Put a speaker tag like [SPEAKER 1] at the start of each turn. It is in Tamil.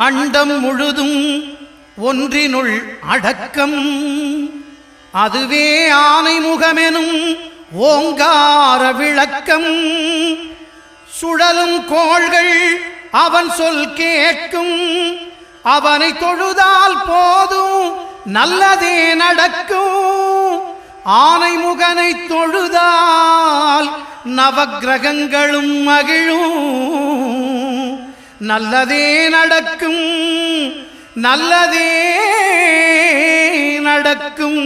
[SPEAKER 1] அண்டம் முழுதும் ஒன்றினுள் அடக்கம். அதுவே ஆனைமுகமெனும் ஓங்கார விளக்கம். சுழலும் கோள்கள் அவன் சொல் கேட்கும். அவனை தொழுதால் போதும் நல்லதே நடக்கும். ஆனைமுகனை தொழுதால் நவக்கிரகங்களும் மகிழும். நல்லதே நடக்கும், நல்லதே நடக்கும்.